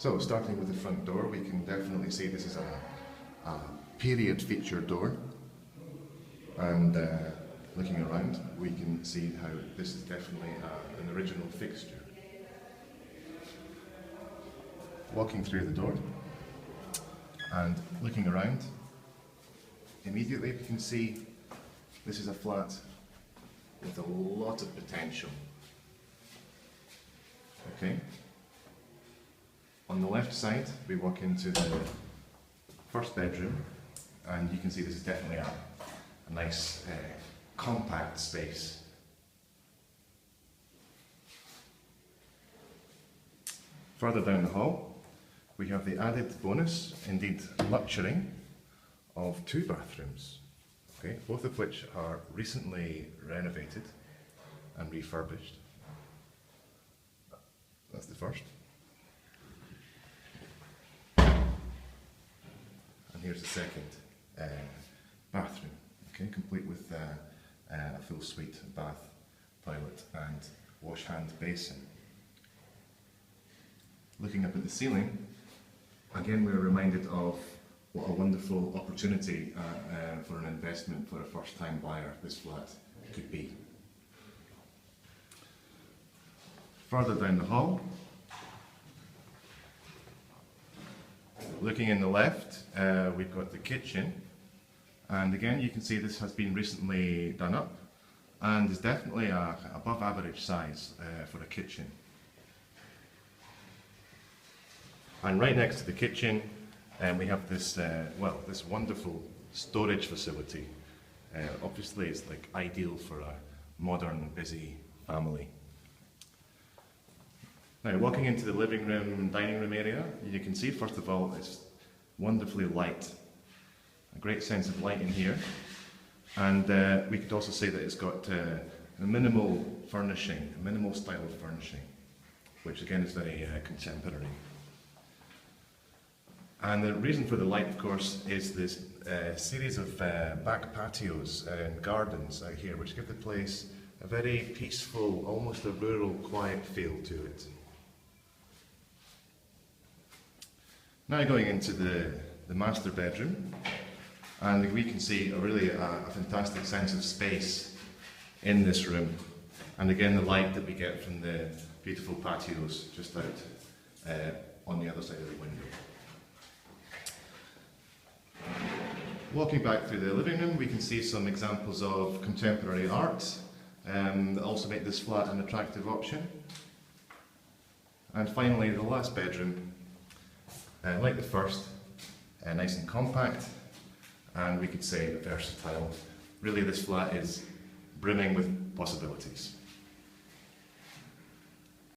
So, starting with the front door, we can definitely see this is a period feature door, and looking around we can see how this is definitely an original fixture. Walking through the door and looking around, immediately we can see this is a flat with a lot of potential. Okay. On the left side, we walk into the first bedroom, and you can see this is definitely a nice, compact space. Further down the hall, we have the added bonus, indeed luxury, of 2 bathrooms, okay, both of which are recently renovated and refurbished. That's the first. Here's the second bathroom, okay, complete with a full suite bath, toilet and wash hand basin. Looking up at the ceiling, again we're reminded of what a wonderful opportunity for an investment for a first-time buyer this flat could be. Further down the hall, looking in the left, we've got the kitchen, and again you can see this has been recently done up and is definitely a above average size for a kitchen. And right next to the kitchen we have this this wonderful storage facility. Obviously it's like ideal for a modern busy family. Now, walking into the living room and dining room area, you can see first of all it's wonderfully light. A great sense of light in here, and we could also say that it's got a minimal furnishing, a minimal style of furnishing, which again is very contemporary. And the reason for the light, of course, is this series of back patios and gardens out here, which give the place a very peaceful, almost a rural, quiet feel to it. Now going into the master bedroom, and we can see a fantastic sense of space in this room, and again the light that we get from the beautiful patios just out on the other side of the window. Walking back through the living room, we can see some examples of contemporary art that also make this flat an attractive option. And finally, the last bedroom, like the first, nice and compact, and we could say versatile. Really, this flat is brimming with possibilities.